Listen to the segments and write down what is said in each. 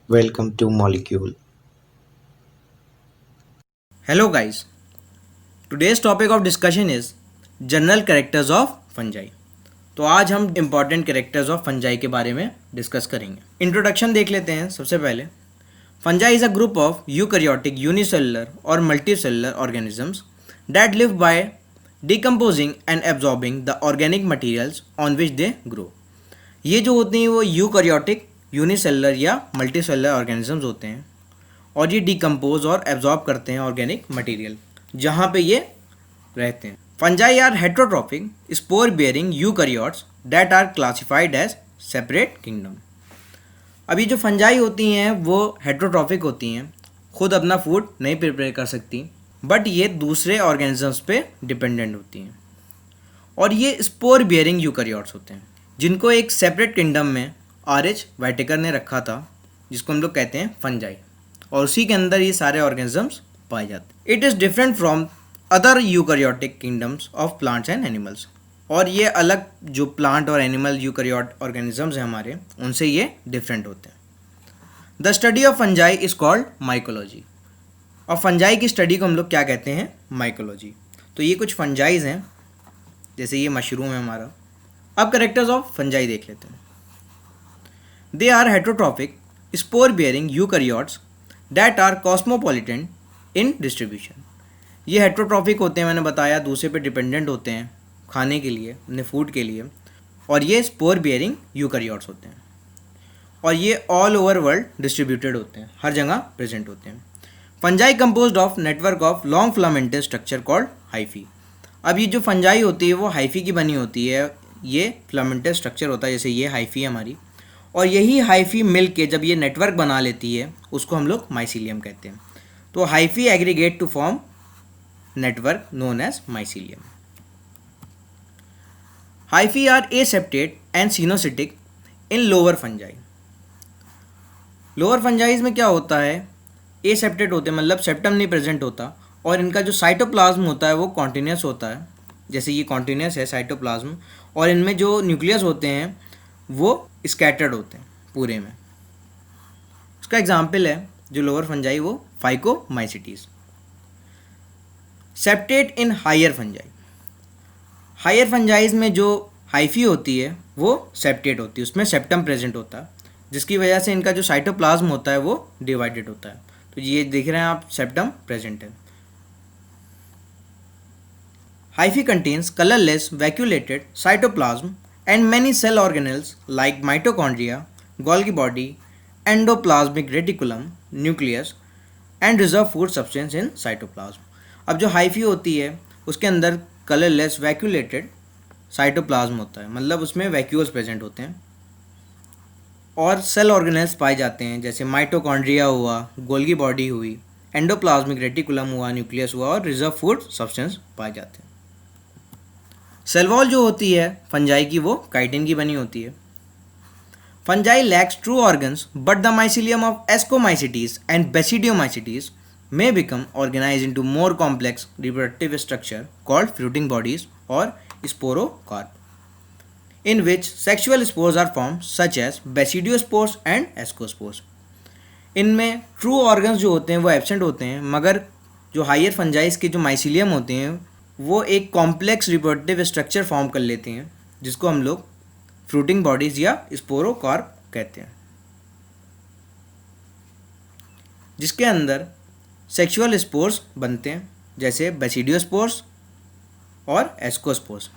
Welcome to Molecule. Hello guys, today's topic of discussion is general characters of fungi. तो आज हम important characters of fungi के बारे में डिस्कस करेंगे। इंट्रोडक्शन देख लेते हैं। सबसे पहले fungi is a group of eukaryotic unicellular और multicellular organisms that live by decomposing and absorbing the organic materials on which they grow. ये जो होते हैं वो यूकैरियोटिक यूनिसेलुलर या मल्टीसेलुलर ऑर्गेनिजम्स होते हैं और ये डिकम्पोज और एब्जॉर्ब करते हैं ऑर्गेनिक मटेरियल जहाँ पे ये रहते हैं। Fungi are heterotrophic spore bearing eukaryotes that are classified as separate kingdom. अब ये जो फंजाई होती हैं वो हेट्रोट्रॉफिक होती हैं, खुद अपना फूड नहीं प्रिपेयर कर सकती, बट ये दूसरे ऑर्गेनिजम्स पे डिपेंडेंट होती हैं और ये स्पोर बियरिंग यूकैरियोट्स होते हैं जिनको एक सेपरेट किंगडम में आर.एच. वाइटेकर ने रखा था, जिसको हम लोग कहते हैं फंजाई, और उसी के अंदर ये सारे ऑर्गेनिजम्स पाए जाते हैं। It is different from other eukaryotic kingdoms of plants and animals. और ये अलग जो प्लांट और एनिमल यूकैरियोट ऑर्गेनिजम्स हैं हमारे, उनसे ये डिफरेंट होते हैं। The study of fungi is called mycology. और फंजाई की स्टडी को हम लोग क्या कहते हैं? माइकोलॉजी। तो ये कुछ फंजाइज हैं, जैसे ये मशरूम है हमारा। अब कैरेक्टर्स ऑफ फंजाई देख लेते हैं। They are heterotrophic spore bearing eukaryotes that are cosmopolitan in distribution. ये हेट्रोट्रॉफिक होते हैं, मैंने बताया, दूसरे पे डिपेंडेंट होते हैं खाने के लिए, अपने फूड के लिए, और ये स्पोर बियरिंग यूकैरियोट्स होते हैं और ये ऑल ओवर वर्ल्ड डिस्ट्रीब्यूटेड होते हैं, हर जगह प्रेजेंट होते हैं। Fungi composed of network of long filamentous structure called hyphae. अब ये जो फंजाई होती है वो हाइफी की बनी होती है, ये फिलामेंटस स्ट्रक्चर होता है, जैसे ये हाइफी है हमारी, और यही हाइफी मिल के जब ये नेटवर्क बना लेती है उसको हम लोग माइसीलियम कहते हैं। तो hyphae aggregate to form network known as mycelium. Hyphae are aseptate and coenocytic in lower fungi. Lower fungi में क्या होता है? एसेप्टेट होते हैं, मतलब सेप्टम नहीं प्रेजेंट होता, और इनका जो साइटोप्लाज्म होता है वो कॉन्टिन्यूस होता है, जैसे ये कॉन्टिन्यूस है साइटोप्लाज्म, और इनमें जो न्यूक्लियस होते हैं वो स्कैटर्ड होते हैं पूरे में। इसका एग्जाम्पल है जो लोअर फंजाई, वो phycomycetes. Septate in higher fungi. Higher fungi में जो हाइफी होती है वो सेप्टेट होती है, उसमें सेप्टम प्रेजेंट होता है, जिसकी वजह से इनका जो साइटोप्लाज्म होता है वो डिवाइडेड होता है। तो ये देख रहे हैं आप, सेप्टम प्रेजेंट है। Hyphae contains colourless vacuolated cytoplasm and many cell organelles like mitochondria, Golgi body, endoplasmic reticulum, nucleus and reserve food substance in cytoplasm। अब जो हाइफी होती है उसके अंदर कलरलेस वैक्यूलेटेड साइटोप्लाज्म होता है, मतलब उसमें वैक्यूल्स प्रेजेंट होते हैं, और सेल ऑर्गेनेल्स पाए जाते हैं, जैसे माइटोकॉन्ड्रिया हुआ, गोल्गी बॉडी हुई, एंडोप्लाज्मिक रेटिकुलम हुआ, न्यूक्लियस हुआ, और रिजर्व फूड सब्सटेंस पाए जाते हैं। सेल वॉल जो होती है फंजाई की वो काइटिन की बनी होती है। Fungi lakhs true organs but the mycelium of ascomycetes and basidiomycetes may become organized into more complex reproductive structure called fruiting bodies or sporocarp, in which sexual spores are formed such as basidiospores and ascospores। इनमें true organs जो होते हैं वो absent होते हैं, मगर जो higher fungi के जो माइसीलियम होते हैं वो एक कॉम्प्लेक्स रिप्रोडक्टिव स्ट्रक्चर फॉर्म कर लेते हैं, जिसको हम लोग फ्रूटिंग बॉडीज या स्पोरोकार्प कहते हैं, जिसके अंदर सेक्सुअल स्पोर्स बनते हैं, जैसे बेसिडियोस्पोर्स और एस्कोस्पोर्स।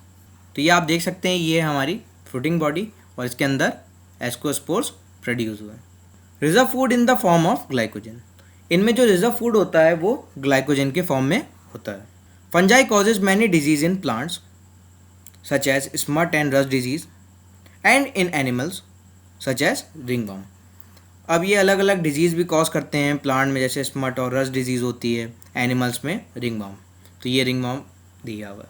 तो ये आप देख सकते हैं, ये हमारी फ्रूटिंग बॉडी और इसके अंदर एस्कोस्पोर्स प्रोड्यूस हुए। Reserve food in the form of glycogen. इनमें जो रिजर्व फूड होता है वो ग्लाइकोजन के फॉर्म में होता है। Fungi causes many disease in plants such as smut and rust disease and in animals such as ringworm. अब ये अलग अलग डिजीज़ भी कॉज करते हैं प्लांट में, जैसे स्मट और रस्ट डिजीज़ होती है, एनिमल्स में रिंगवॉर्म। तो ये रिंगवॉर्म दिया हुआ है।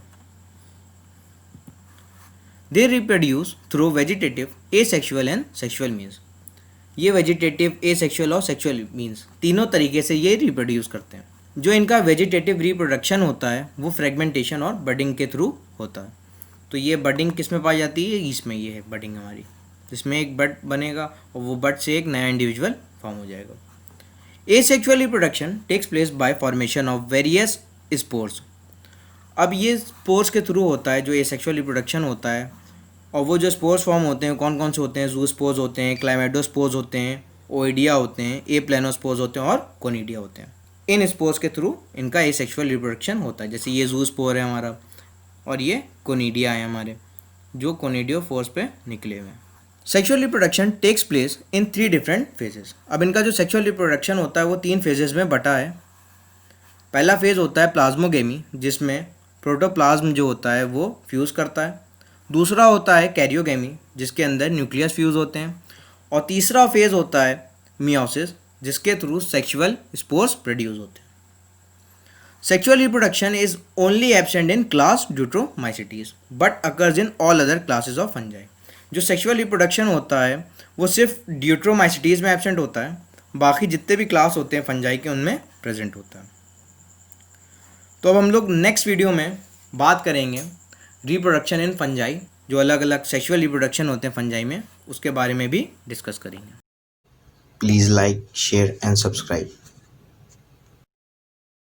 They reproduce through vegetative, asexual and sexual means. ये वेजिटेटिव, एसेक्सुअल और सेक्सुअल मीन्स तीनों तरीके से ये रिप्रोड्यूस करते हैं। जो इनका वेजिटेटिव रिप्रोडक्शन होता है वो फ्रेगमेंटेशन और बडिंग के थ्रू होता है। तो ये बडिंग किस में पाई जाती है? इसमें ये है बडिंग हमारी, जिसमें एक बड बनेगा और वो बड से एक नया इंडिविजुअल फॉर्म हो जाएगा। Asexual reproduction takes place by formation of various spores. अब ये स्पोर्स के थ्रू होता है जो एसेक्सुअल रिप्रोडक्शन होता है, और वो जो स्पोर्स फॉर्म होते हैं कौन कौन से होते हैं? ज़ूस्पोर्स होते हैं, क्लाइमेडोस्पोर्स होते हैं, ओइडिया होते हैं, ए प्लेनोस्पोर्स होते हैं और कोनिडिया होते हैं। इन स्पोर्स के थ्रू इनका एसेक्सुअल रिप्रोडक्शन होता है। जैसे ये ज़ूस्पोर है हमारा और ये कोनिडिया है हमारे, जो कोनिडियोफोर्स पे निकले हुए हैं। Sexual reproduction takes place in 3 different phases. अब इनका जो सेक्सुअल रिप्रोडक्शन होता है वो 3 फेजेस में बटा है। पहला फेज़ होता है प्लाज्मोगेमी, जिसमें प्रोटोप्लाज्म जो होता है वो फ्यूज़ करता है। दूसरा होता है कैरियोगेमी, जिसके अंदर न्यूक्लियस फ्यूज़ होते हैं। और तीसरा फेज़ होता है मियोसिस, जिसके थ्रू सेक्सुअल स्पोर्स प्रोड्यूस होते हैं। Sexual reproduction is only absent in class Deuteromycetes but occurs in all other classes of fungi. जो सेक्सुअल रिप्रोडक्शन होता है वो सिर्फ ड्यूट्रोमाइसिटीज में एब्सेंट होता है, बाकी जितने भी क्लास होते हैं फंजाई के उनमें प्रेजेंट होता है। तो अब हम लोग नेक्स्ट वीडियो में बात करेंगे रिप्रोडक्शन इन फंजाई, जो अलग अलग सेक्सुअल रिप्रोडक्शन होते हैं फंजाई में, उसके बारे में भी डिस्कस करेंगे। Please like, share and subscribe.